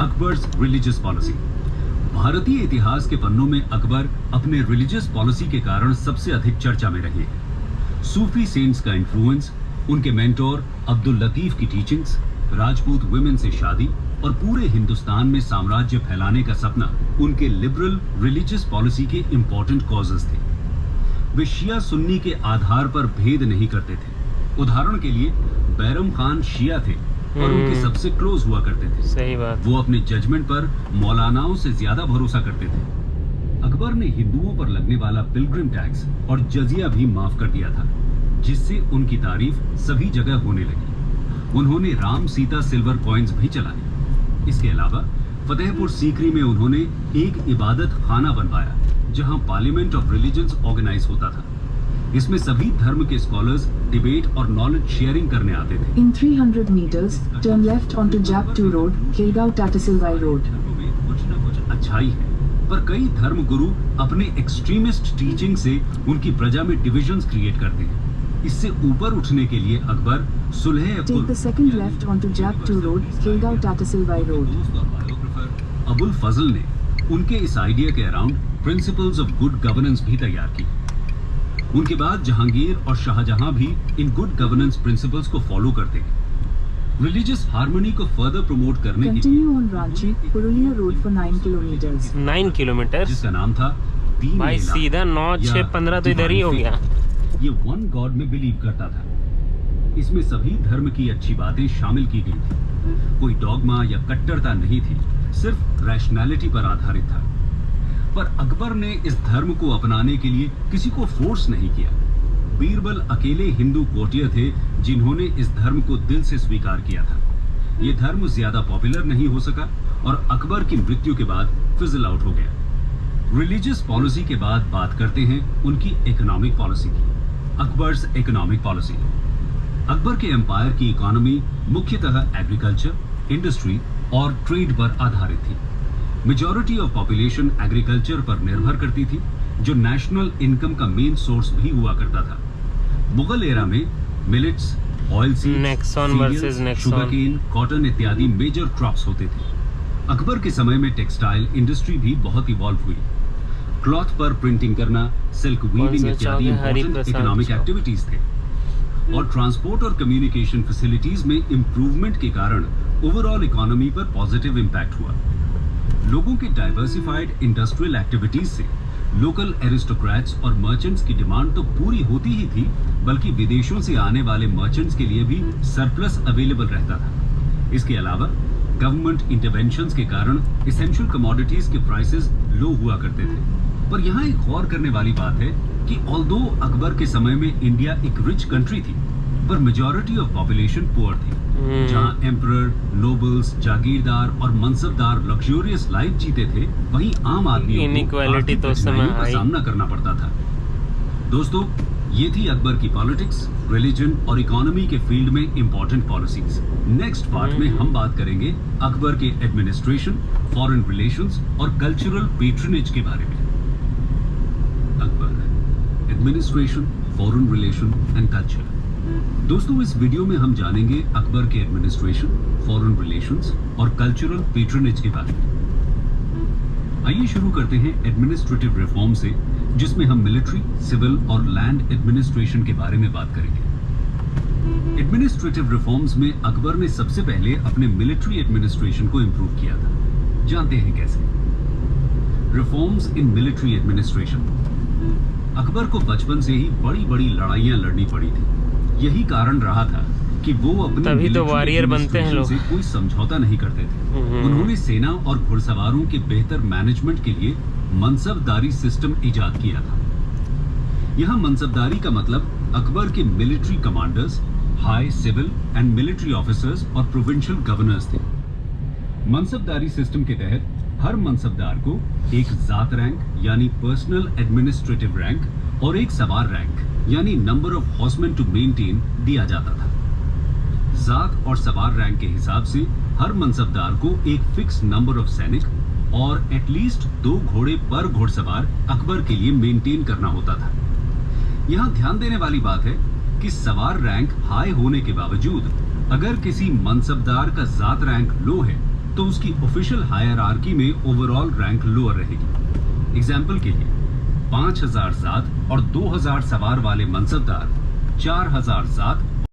Akbar's religious policy. भारतीय इतिहास के पन्नों में अकबर अपने रिलीजियस पॉलिसी के कारण सबसे अधिक चर्चा में रहे हैं। सूफी सेंट्स का इन्फ्लुएंस, उनके मेंटोर अब्दुल लतीफ की टीचिंग्स, राजपूत वुमेन से शादी और पूरे हिंदुस्तान में साम्राज्य फैलाने का सपना उनके लिबरल रिलीजियस पॉलिसी के इंपॉर्टेंट कॉजेस थे। वे शिया सुन्नी के आधार पर भेद नहीं करते थे। उदाहरण के लिए बैरम खान शिया थे और उनके सबसे क्लोज हुआ करते थे। सही बात। वो अपने जजमेंट पर मौलानाओं से ज्यादा भरोसा करते थे। अकबर ने हिंदुओं पर लगने वाला पिलग्रिम टैक्स और जजिया भी माफ कर दिया था, जिससे उनकी तारीफ सभी जगह होने लगी। उन्होंने राम सीता सिल्वर कॉइन्स भी चलाए। इसके अलावा फतेहपुर सीकरी में उन्होंने एक इबादत खाना बनवाया, जहां पार्लियामेंट ऑफ रिलीजन्स ऑर्गेनाइज होता था। इसमें सभी धर्म के स्कॉलर्स डिबेट और नॉलेज शेयरिंग करने आते थे। In 300 meters, turn left onto Jap 2 Road, Khilgaon Tattesilwai Road. कुछ न कुछ अच्छाई है, पर कई धर्म गुरु अपने एक्सट्रीमिस्ट टीचिंग से उनकी प्रजा में डिविजन्स क्रिएट करते हैं। इससे ऊपर उठने के लिए अकबर सुलह Take the second left onto Jap 2 Road, Khilgaon Tattesilwai Road. Abul फजल ने उनके इस आइडिया के around principles of good governance भी तैयार की। उनके बाद जहांगीर और शाहजहां भी इन गुड गवर्नेंस प्रिंसिपल्स को फॉलो करते हैं। रिलीजियस हार्मनी को फर्दर प्रमोट करने के लिए Continue on Ranchi, Purulia Road for 9 kilometers. 9 kilometre जिसका नाम था तीन भाई, मेला सीधा 9, 6, 15 तो इधर ही हो गया। ये वन गॉड में बिलीव करता था। इसमें सभी धर्म की अच्छी बातें शामिल की गई थी। कोई डॉगमा या कट्टरता नहीं थी, सिर्फ रैशनैलिटी पर आधारित था। पर अकबर ने इस धर्म को अपनाने के लिए किसी को फोर्स नहीं किया। बीरबल अकेले हिंदू कोटियर थे जिन्होंने इस धर्म को दिल से स्वीकार किया था। ये धर्म ज्यादा पॉपुलर नहीं हो सका और अकबर की मृत्यु के बाद फिजल आउट हो गया। रिलीजियस पॉलिसी के बाद बात करते हैं उनकी इकोनॉमिक पॉलिसी की। Akbar's economic policy. अकबर के एम्पायर की इकोनॉमी मुख्यतः एग्रीकल्चर, इंडस्ट्री और ट्रेड पर आधारित थी। मेजॉरिटी ऑफ पॉपुलेशन एग्रीकल्चर पर निर्भर करती थी, जो नेशनल इनकम का मेन सोर्स भी हुआ करता था। मुगल एरा में millets, oil seeds, sugarcane, cotton इत्यादि मेजर क्रॉप्स होते थे। अकबर के समय में टेक्सटाइल इंडस्ट्री भी बहुत इवॉल्व हुई। क्लॉथ पर प्रिंटिंग करना, सिल्क वीविंग इत्यादि इंपॉर्टेंट इकोनॉमिक एक्टिविटीज थे। और ट्रांसपोर्ट और कम्युनिकेशन फैसिलिटीज में इंप्रूवमेंट के कारण ओवरऑल इकोनॉमी पर पॉजिटिव इम्पैक्ट हुआ। लोगों के डाइवर्सिफाइड इंडस्ट्रियल एक्टिविटीज से लोकल एरिस्टोक्रेट्स और मर्चेंट्स की डिमांड तो पूरी होती ही थी, बल्कि विदेशों से आने वाले मर्चेंट्स के लिए भी सरप्लस अवेलेबल रहता था। इसके अलावा गवर्नमेंट इंटरवेंशंस के कारण एसेंशियल कमोडिटीज के प्राइसेस लो हुआ करते थे। पर यहाँ एक गौर करने वाली बात है कि ऑल्दो अकबर के समय में इंडिया एक रिच कंट्री थी, पर मेजॉरिटी ऑफ पॉपुलेशन पुअर थी। जहाँ एम्परर, नोबल्स, जागीरदार और मनसबदार लग्जूरियस लाइफ जीते थे, वहीं आम आदमियों को आर्थिक कठिनाइयों का सामना करना पड़ता था। दोस्तों, ये थी अकबर की पॉलिटिक्स, रिलीजन और इकोनॉमी के फील्ड में इंपॉर्टेंट पॉलिसीज। नेक्स्ट पार्ट में हम बात करेंगे अकबर के एडमिनिस्ट्रेशन, फॉरेन रिलेशंस और कल्चरल पेट्रनेज के बारे में। Akbar, administration, foreign relation and culture. दोस्तों, इस वीडियो में हम जानेंगे अकबर के एडमिनिस्ट्रेशन, फॉरेन रिलेशंस और कल्चरल पेट्रनेज के बारे में। आइए शुरू करते हैं एडमिनिस्ट्रेटिव रिफॉर्म से, जिसमें हम मिलिट्री, सिविल और लैंड एडमिनिस्ट्रेशन के बारे में बात करेंगे। एडमिनिस्ट्रेटिव रिफॉर्म्स में अकबर ने सबसे पहले अपने मिलिट्री एडमिनिस्ट्रेशन को इंप्रूव किया था। जानते हैं कैसे? Reforms in military administration. Akbar को बचपन से ही बड़ी बड़ी लड़ाइयां लड़नी पड़ी थी। यही कारण रहा था कि वो अपने तभी तो वॉरियर बनते हैं लोग। से कोई समझौता नहीं करते थे। उन्होंने सेना और घुड़सवारों के बेहतर मैनेजमेंट के लिए मनसबदारी सिस्टम इजाद किया था। यहाँ मनसबदारी का मतलब अकबर के military commanders, high civil and military officers और प्रोविंशियल गवर्नर्स थे। मनसबदारी सिस्टम के तहत हर मनसबदार को एक जात रैंक यानी पर्सनल एडमिनिस्ट्रेटिव रैंक और एक सवार रैंक यानी number of horseman to maintain दिया जाता था। जात और सवार रैंक के हिसाब से हर मनसबदार को एक फिक्स नंबर ऑफ सैनिक और एटलीस्ट 2 घोड़े पर घुड़सवार अकबर के लिए मेंटेन करना होता था। यहाँ ध्यान देने वाली बात है कि सवार रैंक हाई होने के बावजूद अगर किसी मनसबदार का जात रैंक लो है तो उसकी ऑफिशियल हायरार्की में ओवरऑल रैंक लोअर रहेगी। एग्जाम्पल के लिए 5000 ज़ात और 2000 सवार वाले मनसबदार 4000 ज़ात